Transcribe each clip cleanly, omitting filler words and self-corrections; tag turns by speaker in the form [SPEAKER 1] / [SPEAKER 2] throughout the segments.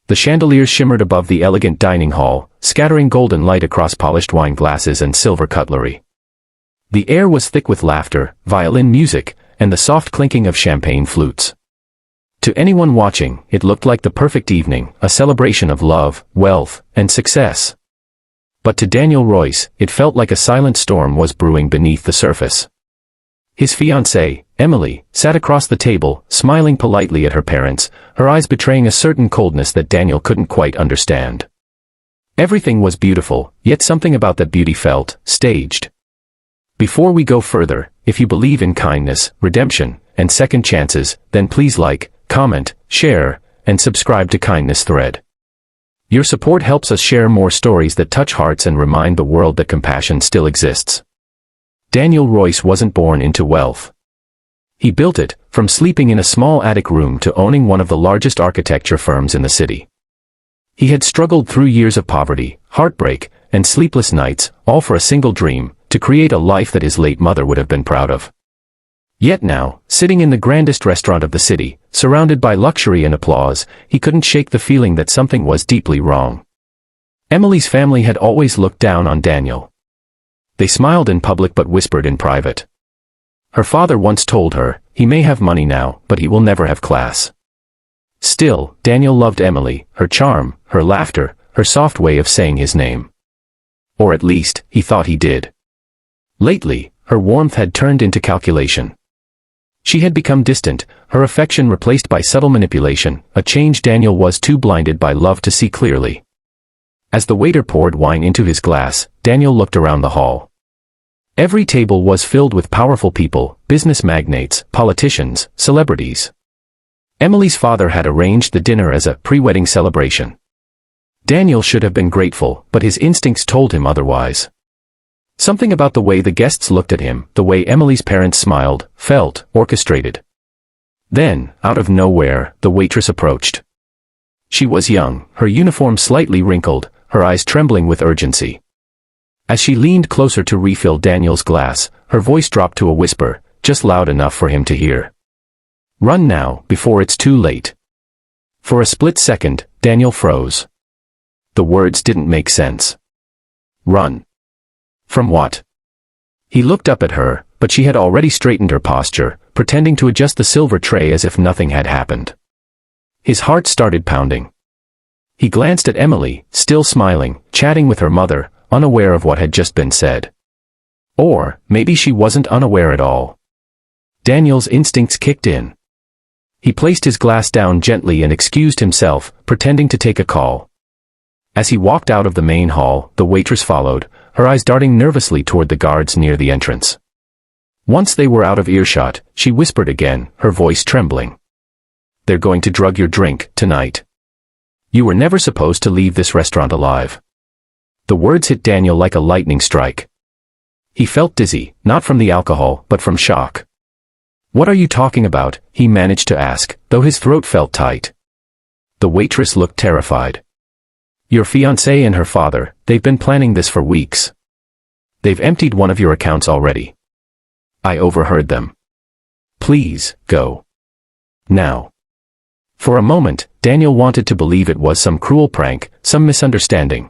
[SPEAKER 1] The chandeliers shimmered above the elegant dining hall, scattering golden light across polished wine glasses and silver cutlery. The air was thick with laughter, violin music, and the soft clinking of champagne flutes. To anyone watching, it looked like the perfect evening, a celebration of love, wealth, and success. But to Daniel Royce, it felt like a silent storm was brewing beneath the surface. His fiancée, Emily, sat across the table, smiling politely at her parents, her eyes betraying a certain coldness that Daniel couldn't quite understand. Everything was beautiful, yet something about that beauty felt staged. Before we go further, if you believe in kindness, redemption, and second chances, then please like, comment, share, and subscribe to Kindness Thread. Your support helps us share more stories that touch hearts and remind the world that compassion still exists. Daniel Royce wasn't born into wealth. He built it, from sleeping in a small attic room to owning one of the largest architecture firms in the city. He had struggled through years of poverty, heartbreak, and sleepless nights, all for a single dream, to create a life that his late mother would have been proud of. Yet now, sitting in the grandest restaurant of the city, surrounded by luxury and applause, he couldn't shake the feeling that something was deeply wrong. Emily's family had always looked down on Daniel. They smiled in public but whispered in private. Her father once told her, "He may have money now, but he will never have class." Still, Daniel loved Emily, her charm, her laughter, her soft way of saying his name. Or at least, he thought he did. Lately, her warmth had turned into calculation. She had become distant, her affection replaced by subtle manipulation, a change Daniel was too blinded by love to see clearly. As the waiter poured wine into his glass, Daniel looked around the hall. Every table was filled with powerful people, business magnates, politicians, celebrities. Emily's father had arranged the dinner as a pre-wedding celebration. Daniel should have been grateful, but his instincts told him otherwise. Something about the way the guests looked at him, the way Emily's parents smiled, felt orchestrated. Then, out of nowhere, the waitress approached. She was young, her uniform slightly wrinkled, her eyes trembling with urgency. As she leaned closer to refill Daniel's glass, her voice dropped to a whisper, just loud enough for him to hear. "Run now, before it's too late." For a split second, Daniel froze. The words didn't make sense. Run. From what? He looked up at her, but she had already straightened her posture, pretending to adjust the silver tray as if nothing had happened. His heart started pounding. He glanced at Emily, still smiling, chatting with her mother, unaware of what had just been said. Or, maybe she wasn't unaware at all. Daniel's instincts kicked in. He placed his glass down gently and excused himself, pretending to take a call. As he walked out of the main hall, the waitress followed, her eyes darting nervously toward the guards near the entrance. Once they were out of earshot, she whispered again, her voice trembling. "They're going to drug your drink, tonight. You were never supposed to leave this restaurant alive." The words hit Daniel like a lightning strike. He felt dizzy, not from the alcohol, but from shock. "What are you talking about?" he managed to ask, though his throat felt tight. The waitress looked terrified. "Your fiancée and her father, they've been planning this for weeks. They've emptied one of your accounts already. I overheard them. Please, go. Now." For a moment, Daniel wanted to believe it was some cruel prank, some misunderstanding.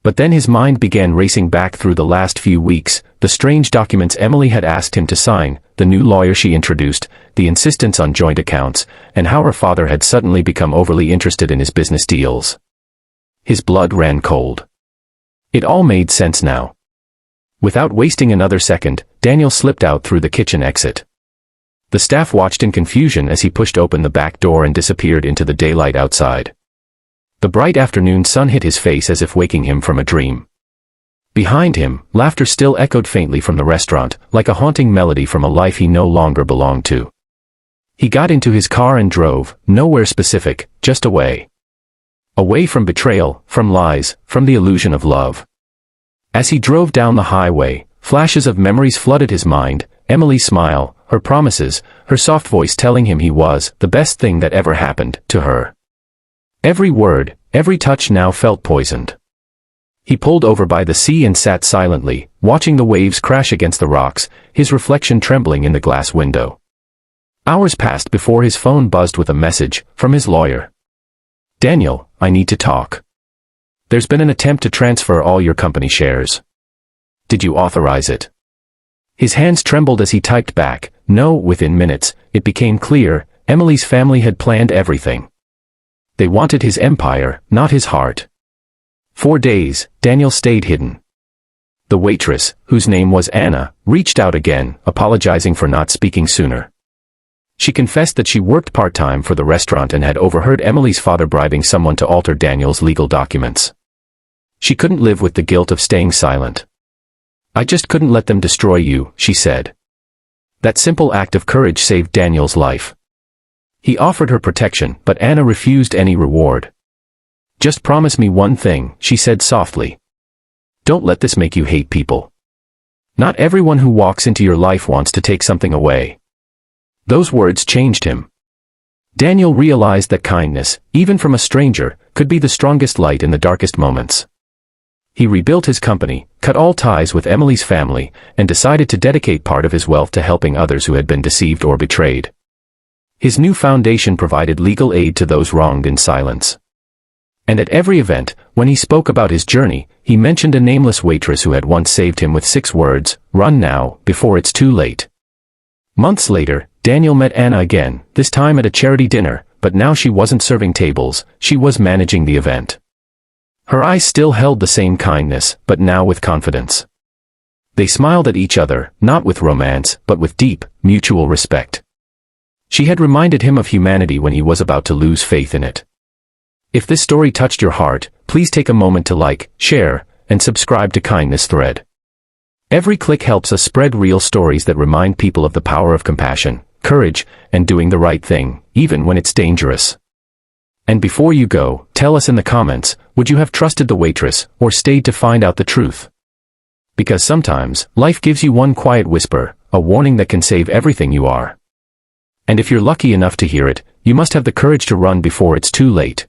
[SPEAKER 1] But then his mind began racing back through the last few weeks, the strange documents Emily had asked him to sign, the new lawyer she introduced, the insistence on joint accounts, and how her father had suddenly become overly interested in his business deals. His blood ran cold. It all made sense now. Without wasting another second, Daniel slipped out through the kitchen exit. The staff watched in confusion as he pushed open the back door and disappeared into the daylight outside. The bright afternoon sun hit his face as if waking him from a dream. Behind him, laughter still echoed faintly from the restaurant, like a haunting melody from a life he no longer belonged to. He got into his car and drove, nowhere specific, just away. Away from betrayal, from lies, from the illusion of love. As he drove down the highway, flashes of memories flooded his mind, Emily's smile, her promises, her soft voice telling him he was the best thing that ever happened to her. Every word, every touch now felt poisoned. He pulled over by the sea and sat silently, watching the waves crash against the rocks, his reflection trembling in the glass window. Hours passed before his phone buzzed with a message from his lawyer. "Daniel, I need to talk. There's been an attempt to transfer all your company shares. Did you authorize it?" His hands trembled as he typed back, "No." Within minutes, it became clear, Emily's family had planned everything. They wanted his empire, not his heart. For days, Daniel stayed hidden. The waitress, whose name was Anna, reached out again, apologizing for not speaking sooner. She confessed that she worked part-time for the restaurant and had overheard Emily's father bribing someone to alter Daniel's legal documents. She couldn't live with the guilt of staying silent. "I just couldn't let them destroy you," she said. That simple act of courage saved Daniel's life. He offered her protection, but Anna refused any reward. "Just promise me one thing," she said softly. "Don't let this make you hate people. Not everyone who walks into your life wants to take something away." Those words changed him. Daniel realized that kindness, even from a stranger, could be the strongest light in the darkest moments. He rebuilt his company, cut all ties with Emily's family, and decided to dedicate part of his wealth to helping others who had been deceived or betrayed. His new foundation provided legal aid to those wronged in silence. And at every event, when he spoke about his journey, he mentioned a nameless waitress who had once saved him with 6 words, "Run now, before it's too late." Months later, Daniel met Anna again, this time at a charity dinner, but now she wasn't serving tables, she was managing the event. Her eyes still held the same kindness, but now with confidence. They smiled at each other, not with romance, but with deep, mutual respect. She had reminded him of humanity when he was about to lose faith in it. If this story touched your heart, please take a moment to like, share, and subscribe to Kindness Thread. Every click helps us spread real stories that remind people of the power of compassion, courage, and doing the right thing, even when it's dangerous. And before you go, tell us in the comments, would you have trusted the waitress, or stayed to find out the truth? Because sometimes, life gives you one quiet whisper, a warning that can save everything you are. And if you're lucky enough to hear it, you must have the courage to run before it's too late.